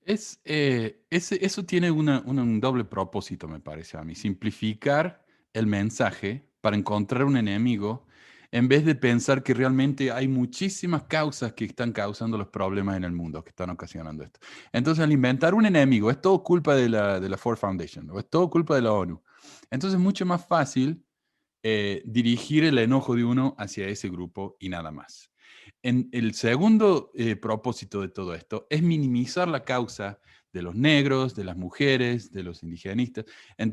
Eso tiene un doble propósito, me parece a mí. Simplificar el mensaje para encontrar un enemigo en vez de pensar que realmente hay muchísimas causas que están causando los problemas en el mundo, que están ocasionando esto. Entonces, al inventar un enemigo, es todo culpa de la Ford Foundation, o es todo culpa de la ONU. Entonces, es mucho más fácil dirigir el enojo de uno hacia ese grupo y nada más. El segundo propósito de todo esto es minimizar la causa de los negros, de las mujeres, de los indigenistas,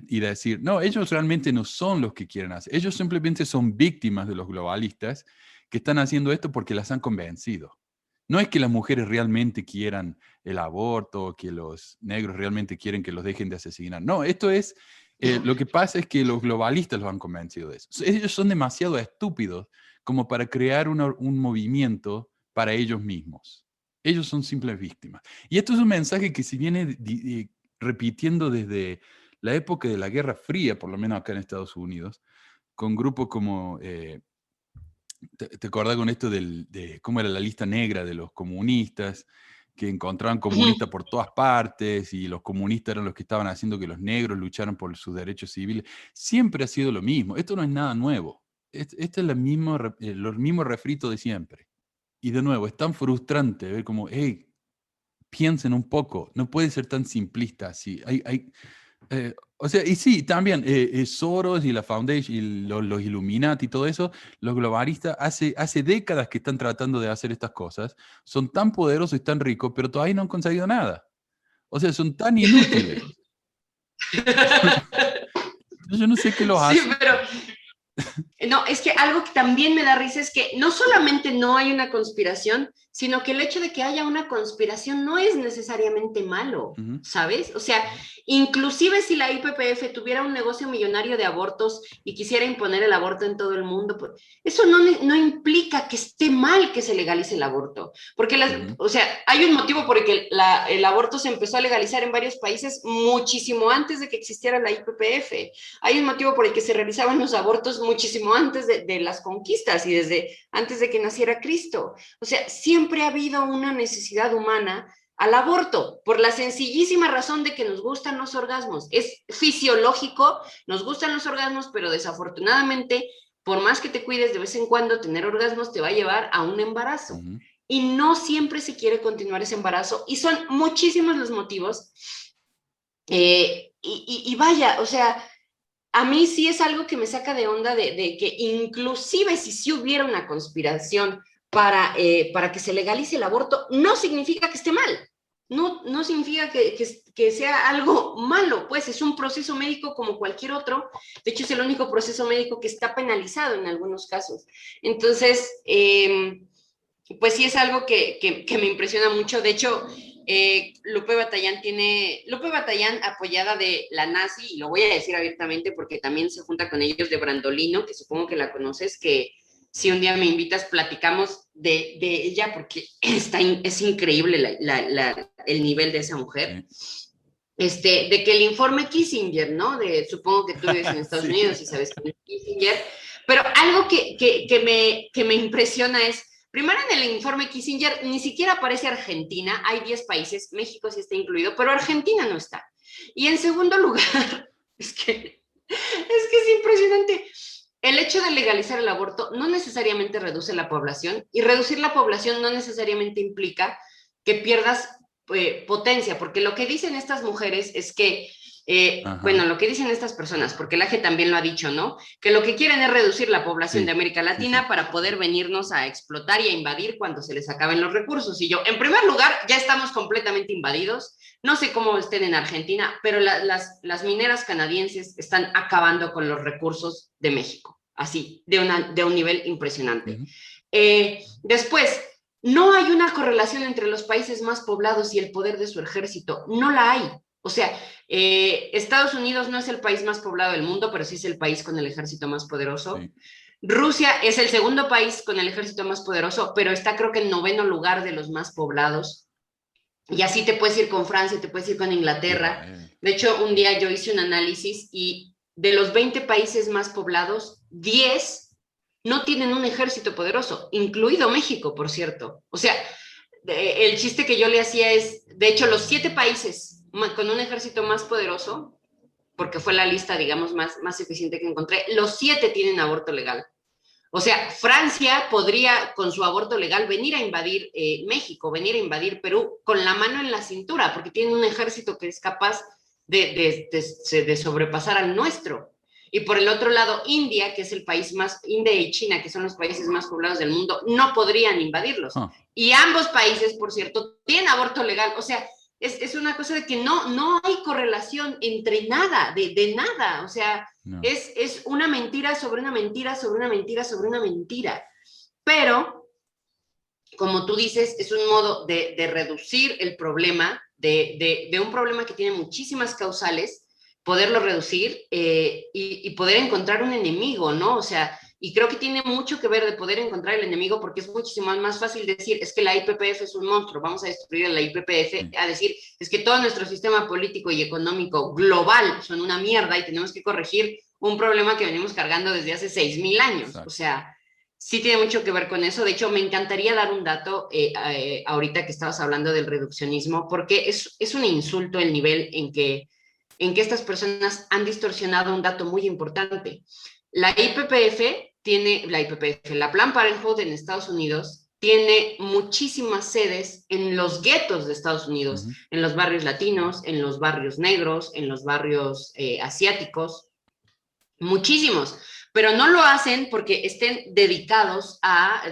y decir, no, ellos realmente no son los que quieren hacer, ellos simplemente son víctimas de los globalistas que están haciendo esto porque las han convencido. No es que las mujeres realmente quieran el aborto, que los negros realmente quieren que los dejen de asesinar. No, esto es, lo que pasa es que los globalistas los han convencido de eso. Ellos son demasiado estúpidos como para crear un movimiento para ellos mismos. Ellos son simples víctimas. Y esto es un mensaje que se viene repitiendo desde la época de la Guerra Fría, por lo menos acá en Estados Unidos, con grupos como, te acordás con esto de cómo era la lista negra de los comunistas, que encontraban comunistas por todas partes y los comunistas eran los que estaban haciendo que los negros lucharan por sus derechos civiles. Siempre ha sido lo mismo. Esto no es nada nuevo. Este es los mismos refritos de siempre. Y de nuevo, es tan frustrante ver como, hey, piensen un poco, no puede ser tan simplista así. O sea, y sí, también Soros y la Foundation y los Illuminati y todo eso, los globalistas hace décadas que están tratando de hacer estas cosas, son tan poderosos y tan ricos, pero todavía no han conseguido nada. O sea, son tan inútiles. Yo no sé qué los Sí, hace. pero no, es que algo que también me da risa es que no solamente no hay una conspiración, sino que el hecho de que haya una conspiración no es necesariamente malo, Ujú. ¿sabes? O sea, inclusive si la IPPF tuviera un negocio millonario de abortos y quisiera imponer el aborto en todo el mundo, pues eso no implica que esté mal que se legalice el aborto, porque Ujú. o sea, hay un motivo por el que el aborto se empezó a legalizar en varios países muchísimo antes de que existiera la IPPF. Hay un motivo por el que se realizaban los abortos muchísimo antes de las conquistas y desde antes de que naciera Cristo. O sea, siempre ha habido una necesidad humana al aborto, por la sencillísima razón de que nos gustan los orgasmos. Es fisiológico, nos gustan los orgasmos, pero desafortunadamente, por más que te cuides de vez en cuando, tener orgasmos te va a llevar a un embarazo. Ujú. Y no siempre se quiere continuar ese embarazo. Y son muchísimos los motivos. Y vaya, o sea, a mí sí es algo que me saca de onda de que inclusive si sí hubiera una conspiración para que se legalice el aborto, no significa que esté mal. No significa que sea algo malo, pues es un proceso médico como cualquier otro. De hecho, es el único proceso médico que está penalizado en algunos casos. Entonces, pues sí es algo que me impresiona mucho. De hecho, Lupe Batallán apoyada de la nazi, y lo voy a decir abiertamente porque también se junta con ellos de Brandolino, que supongo que la conoces, que si un día me invitas platicamos de ella porque es increíble el nivel de esa mujer. Sí. De que el informe Kissinger, ¿no? Supongo que tú vives en Estados Sí. Unidos y sabes que es Kissinger, pero algo que me impresiona es, primero en el informe Kissinger ni siquiera aparece Argentina, hay 10 países, México sí está incluido, pero Argentina no está. Y en segundo lugar, es que es impresionante. El hecho de legalizar el aborto no necesariamente reduce la población y reducir la población no necesariamente implica que pierdas potencia, porque lo que dicen estas mujeres es que, bueno, Ajá. lo que dicen estas personas, porque el AGE también lo ha dicho, ¿no? Que lo que quieren es reducir la población de Sí, América sí, sí. Latina para poder venirnos a explotar y a invadir cuando se les acaben los recursos. Y yo, en primer lugar, ya estamos completamente invadidos. No sé cómo estén en Argentina, pero las mineras canadienses están acabando con los recursos de México, así, de un nivel impresionante. Ujú. Después, no hay una correlación entre los países más poblados y el poder de su ejército, no la hay. O sea, Estados Unidos no es el país más poblado del mundo, pero sí es el país con el ejército más poderoso. Sí. Rusia es el segundo país con el ejército más poderoso, pero está creo que en noveno lugar de los más poblados. Y así te puedes ir con Francia, te puedes ir con Inglaterra. Israel. De hecho, un día yo hice un análisis y de los 20 países más poblados, 10 no tienen un ejército poderoso, incluido México, por cierto. O sea, El chiste que yo le hacía es, de hecho, los 7 países con un ejército más poderoso, porque fue la lista, digamos, más eficiente que encontré, los 7 tienen aborto legal. O sea, Francia podría, con su aborto legal, venir a invadir México, venir a invadir Perú con la mano en la cintura, porque tienen un ejército que es capaz de sobrepasar al nuestro. Y por el otro lado, India, que es el país más, India y China, que son los países más poblados del mundo, no podrían invadirlos. Ah, Y ambos países, por cierto, tienen aborto legal. O sea, es una cosa de que no hay correlación entre nada, de nada. O sea, no. es una mentira sobre una mentira sobre una mentira sobre una mentira. Pero, como tú dices, es un modo de reducir el problema, de un problema que tiene muchísimas causales, poderlo reducir y poder encontrar un enemigo, ¿no? O sea, y creo que tiene mucho que ver de poder encontrar el enemigo porque es muchísimo más fácil decir, es que la IPPF es un monstruo, vamos a destruir la IPPF, Sí, a decir, es que todo nuestro sistema político y económico global son una mierda y tenemos que corregir un problema que venimos cargando desde hace 6.000 años. O exacto. sea, sí tiene mucho que ver con eso. De hecho, me encantaría dar un dato ahorita que estabas hablando del reduccionismo, porque es un insulto el nivel en que estas personas han distorsionado un dato muy importante. La IPPF la Planned Parenthood en Estados Unidos, tiene muchísimas sedes en los guetos de Estados Unidos, Ujú. en los barrios latinos, en los barrios negros, en los barrios asiáticos, muchísimos, pero no lo hacen porque estén dedicados a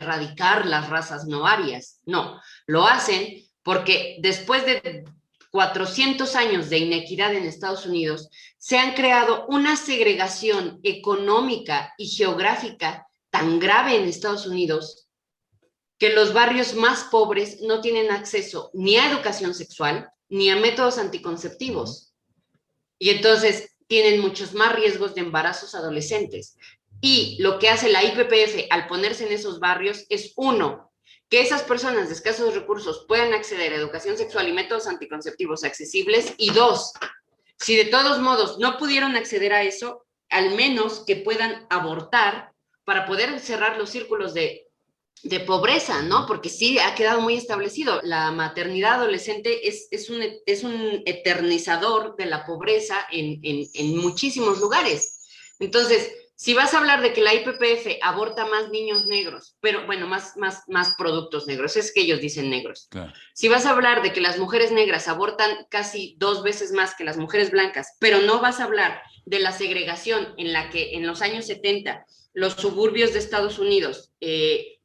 erradicar las razas no arias, no, lo hacen porque después de 400 años de inequidad en Estados Unidos, se han creado una segregación económica y geográfica tan grave en Estados Unidos que los barrios más pobres no tienen acceso ni a educación sexual ni a métodos Ujú. anticonceptivos. Y entonces tienen muchos más riesgos de embarazos adolescentes. Y lo que hace la IPPF al ponerse en esos barrios es, uno, que esas personas de escasos recursos puedan acceder a educación sexual y métodos anticonceptivos accesibles. Y dos, si de todos modos no pudieron acceder a eso, al menos que puedan abortar para poder cerrar los círculos de pobreza, ¿no? Ujú. Porque sí ha quedado muy establecido. La maternidad adolescente es un eternizador de la pobreza en muchísimos lugares. Entonces, si vas a hablar de que la IPPF aborta más niños negros, pero bueno, más productos negros, es que ellos dicen negros. Claro. Si vas a hablar de que las mujeres negras abortan casi 2 veces más que las mujeres blancas, pero no vas a hablar de la segregación en la que en los años 70 los suburbios de Estados Unidos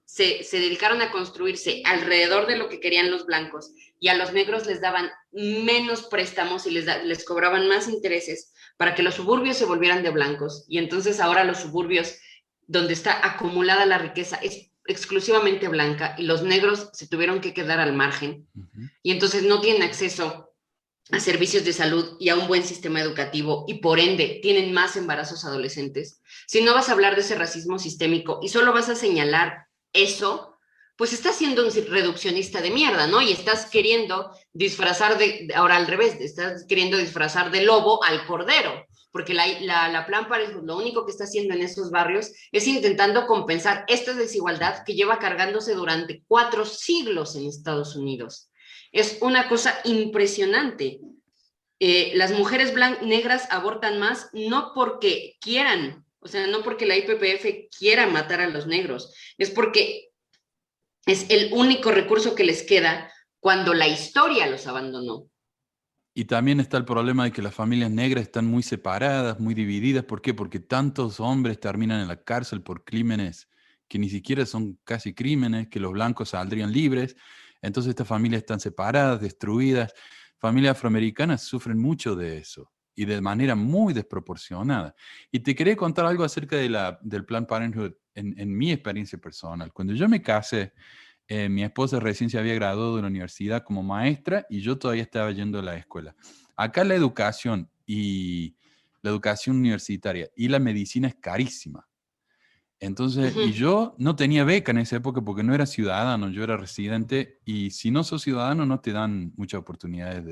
se dedicaron a construirse alrededor de lo que querían los blancos y a los negros les daban menos préstamos y les cobraban más intereses para que los suburbios se volvieran de blancos. Y entonces ahora los suburbios donde está acumulada la riqueza es exclusivamente blanca y los negros se tuvieron que quedar al margen Ujú. y entonces no tienen acceso a servicios de salud y a un buen sistema educativo y por ende tienen más embarazos adolescentes. Si no vas a hablar de ese racismo sistémico y solo vas a señalar eso, pues estás siendo un reduccionista de mierda, ¿no? Y estás queriendo disfrazar ahora al revés, estás queriendo disfrazar de lobo al cordero, porque la Plan Parenthood lo único que está haciendo en esos barrios es intentando compensar esta desigualdad que lleva cargándose durante 4 siglos en Estados Unidos. Es una cosa impresionante. Las mujeres negras abortan más no porque quieran, o sea, no porque la IPPF quiera matar a los negros, es porque es el único recurso que les queda cuando la historia los abandonó. Y también está el problema de que las familias negras están muy separadas, muy divididas. ¿Por qué? Porque tantos hombres terminan en la cárcel por crímenes que ni siquiera son casi crímenes, que los blancos saldrían libres. Entonces estas familias están separadas, destruidas. Familias afroamericanas sufren mucho de eso y de manera muy desproporcionada. Y te quería contar algo acerca del Planned Parenthood en mi experiencia personal. Cuando yo me casé, mi esposa recién se había graduado de la universidad como maestra y yo todavía estaba yendo a la escuela. Acá la educación universitaria y la medicina es carísima. Entonces, y Ujú. yo no tenía beca en esa época porque no era ciudadano, yo era residente y si no sos ciudadano no te dan muchas oportunidades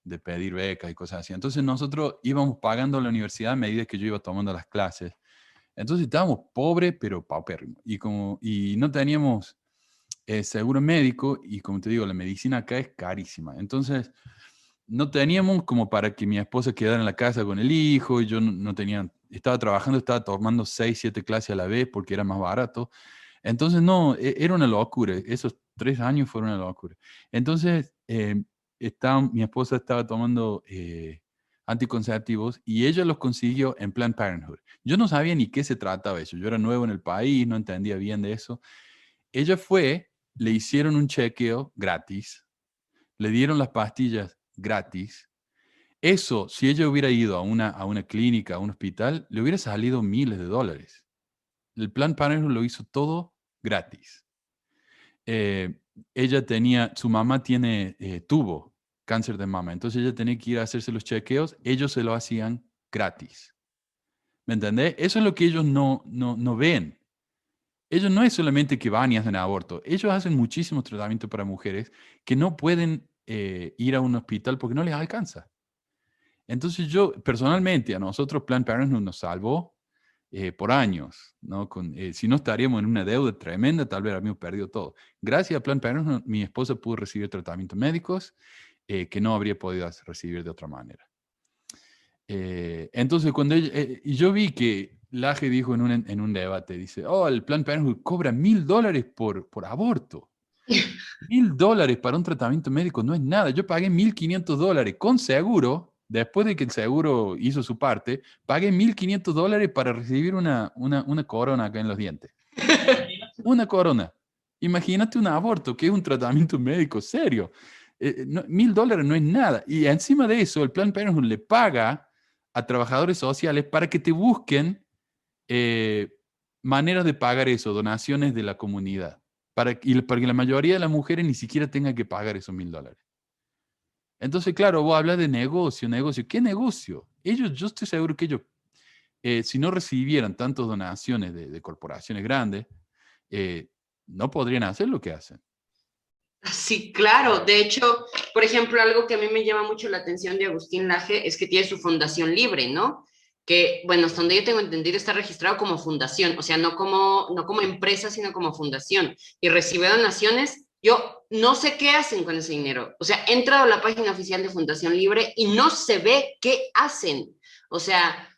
de pedir becas y cosas así. Entonces nosotros íbamos pagando la universidad a medida que yo iba tomando las clases. Entonces estábamos pobres pero paupérrimos y no teníamos seguro médico y como te digo, la medicina acá es carísima. Entonces, no teníamos como para que mi esposa quedara en la casa con el hijo, y yo no tenía, estaba trabajando, estaba tomando 6, 7 clases a la vez porque era más barato. Entonces, no, era una locura. Esos 3 años fueron una locura. Entonces, mi esposa estaba tomando anticonceptivos y ella los consiguió en Planned Parenthood. Yo no sabía ni qué se trataba eso. Yo era nuevo en el país, no entendía bien de eso. Ella fue, le hicieron un chequeo gratis, le dieron las pastillas gratis. Eso, si ella hubiera ido a una clínica, a un hospital, le hubiera salido miles de dólares. El Planned Parenthood lo hizo todo gratis. Ella tenía, su mamá tuvo cáncer de mama, entonces ella tenía que ir a hacerse los chequeos, ellos se lo hacían gratis. ¿Me entendés? Eso es lo que ellos no ven. Ellos no es solamente que van y hacen aborto, ellos hacen muchísimos tratamientos para mujeres que no pueden ir a un hospital porque no les alcanza. Entonces yo, personalmente, a nosotros Planned Parenthood nos salvó por años, ¿no? Si no estaríamos en una deuda tremenda, tal vez habríamos perdido todo. Gracias a Planned Parenthood, mi esposa pudo recibir tratamientos médicos que no habría podido recibir de otra manera. Entonces, cuando y yo vi que Laje dijo en un debate, dice, oh, el Planned Parenthood cobra $1,000 por aborto. $1,000 para un tratamiento médico no es nada. Yo pagué $1,500 con seguro, después de que el seguro hizo su parte, pagué $1,500 para recibir una corona acá en los dientes. Una corona. Imagínate un aborto, que es un tratamiento médico serio. $1,000 no es nada. Y encima de eso, el Planned Parenthood le paga a trabajadores sociales para que te busquen maneras de pagar eso, donaciones de la comunidad, para que la mayoría de las mujeres ni siquiera tengan que pagar esos $1,000. Entonces, claro, vos hablas de negocio. ¿Qué negocio? Yo estoy seguro que ellos, si no recibieran tantas donaciones de corporaciones grandes, no podrían hacer lo que hacen. Sí, claro. De hecho, por ejemplo, algo que a mí me llama mucho la atención de Agustín Laje es que tiene su fundación libre, ¿no? Que, bueno, hasta donde yo tengo entendido, está registrado como fundación, o sea, no como empresa, sino como fundación, y recibe donaciones. Yo no sé qué hacen con ese dinero. O sea, he entrado a la página oficial de Fundación Libre y no se ve qué hacen. O sea,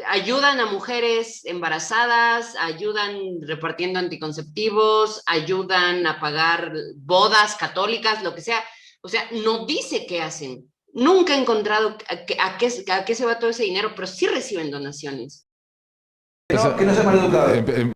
ayudan a mujeres embarazadas, ayudan repartiendo anticonceptivos, ayudan a pagar bodas católicas, lo que sea. O sea, no dice qué hacen. Nunca he encontrado a qué se va todo ese dinero, pero sí reciben donaciones. Que no sea maleducado.